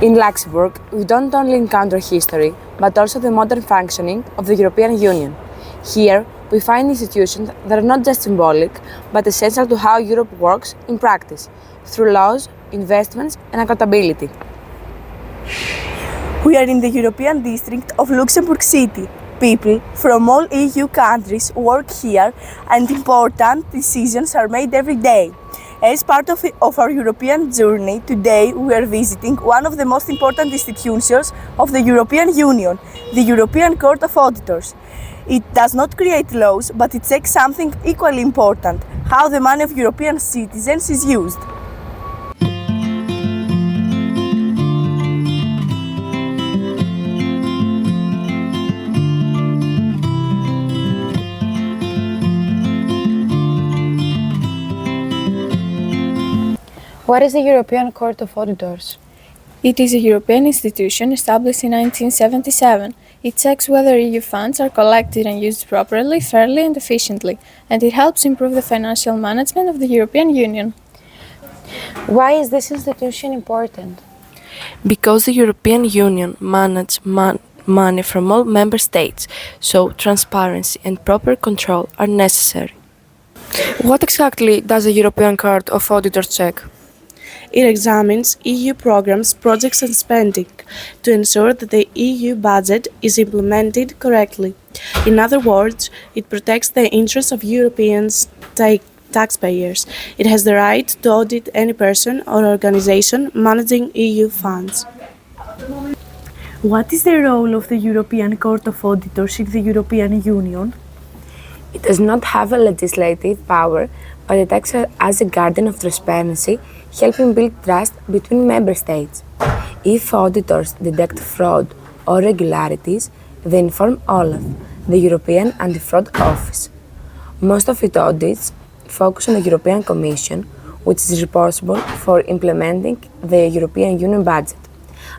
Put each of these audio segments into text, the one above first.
In Luxembourg, we don't only encounter history, but also the modern functioning of the European Union. Here, we find institutions that are not just symbolic, but essential to how Europe works in practice, through laws, investments, and accountability. We are in the European district of Luxembourg City. People from all EU countries work here and important decisions are made every day. As part of our European journey, today we are visiting one of the most important institutions of the European Union, the European Court of Auditors. It does not create laws, but it checks something equally important, how the money of European citizens is used. What is the European Court of Auditors? It is a European institution established in 1977. It checks whether EU funds are collected and used properly, fairly and efficiently, and it helps improve the financial management of the European Union. Why is this institution important? Because the European Union manages money from all member states, so transparency and proper control are necessary. What exactly does the European Court of Auditors check? It examines EU programs, projects and spending to ensure that the EU budget is implemented correctly. In other words, it protects the interests of European taxpayers. It has the right to audit any person or organization managing EU funds. What is the role of the European Court of Auditors in the European Union? It does not have a legislative power, but it acts as a guardian of transparency, helping build trust between member states. If auditors detect fraud or irregularities, they inform OLAF, the European Anti-Fraud Office. Most of its audits focus on the European Commission, which is responsible for implementing the European Union budget.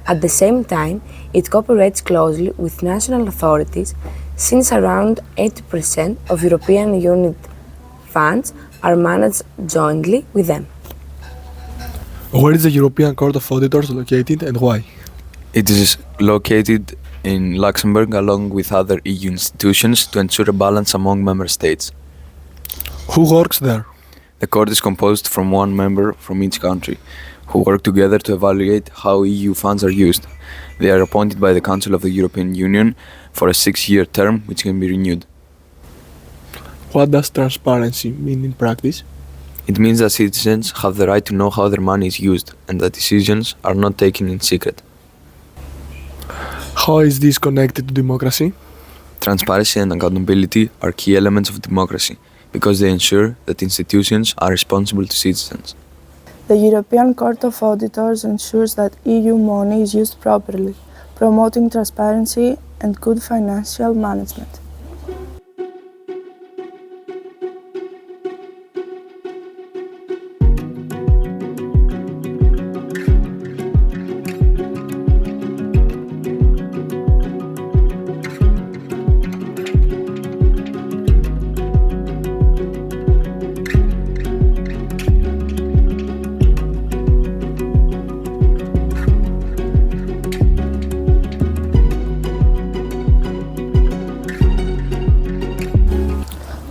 At the same time, it cooperates closely with national authorities, since around 80% of European Union funds are managed jointly with them. Where is the European Court of Auditors located and why? It is located in Luxembourg along with other EU institutions to ensure a balance among member states. Who works there? The court is composed from one member from each country, who work together to evaluate how EU funds are used. They are appointed by the Council of the European Union for a 6-year term, which can be renewed. What does transparency mean in practice? It means that citizens have the right to know how their money is used and that decisions are not taken in secret. How is this connected to democracy? Transparency and accountability are key elements of democracy because they ensure that institutions are responsible to citizens. The European Court of Auditors ensures that EU money is used properly, promoting transparency and good financial management.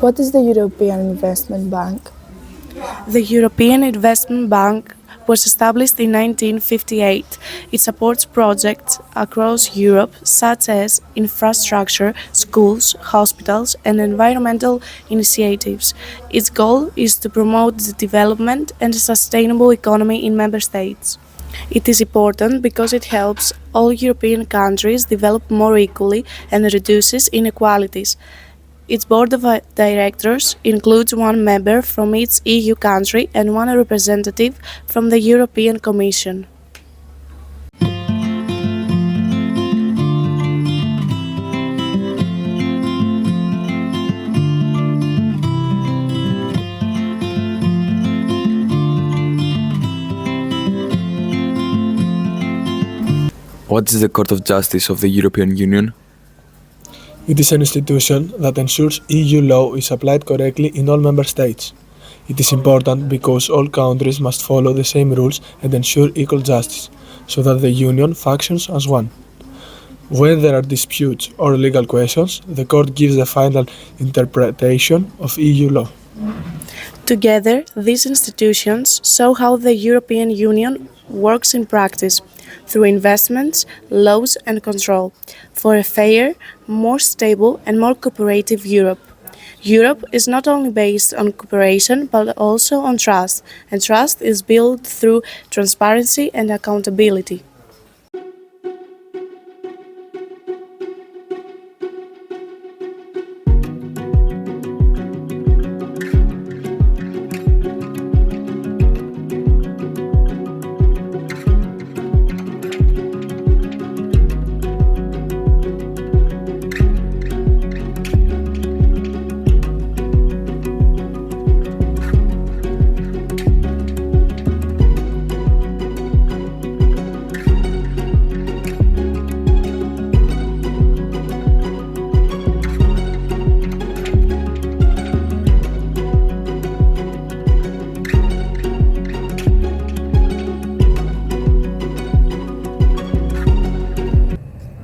What is the European Investment Bank? The European Investment Bank was established in 1958. It supports projects across Europe such as infrastructure, schools, hospitals, and environmental initiatives. Its goal is to promote the development and a sustainable economy in member states. It is important because it helps all European countries develop more equally and reduces inequalities. Its board of directors includes one member from each EU country and one representative from the European Commission. What is the Court of Justice of the European Union? It is an institution that ensures EU law is applied correctly in all member states. It is important because all countries must follow the same rules and ensure equal justice, so that the Union functions as one. When there are disputes or legal questions, the Court gives the final interpretation of EU law. Together, these institutions show how the European Union works in practice, through investments, laws and control, for a fairer, more stable and more cooperative Europe. Europe is not only based on cooperation but also on trust, and trust is built through transparency and accountability.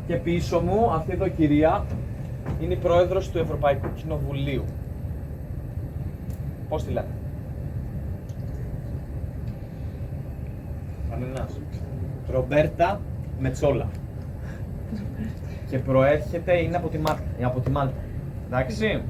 Και πίσω μου, αυτή εδώ κυρία, είναι η πρόεδρος του Ευρωπαϊκού Κοινοβουλίου. Πώς τη λέτε? Κανένας. Ρομπέρτα Μετσόλα. Και προέρχεται, είναι από τη Μάλτα. Εντάξει.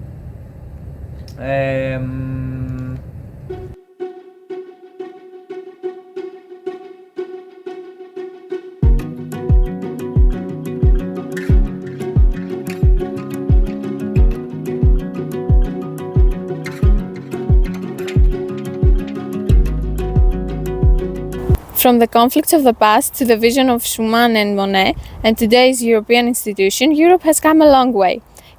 From the conflicts of the past to the vision of Schuman and Monet and today's European institution, Europe has come a long way.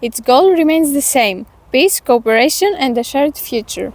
Its goal remains the same: peace, cooperation and a shared future.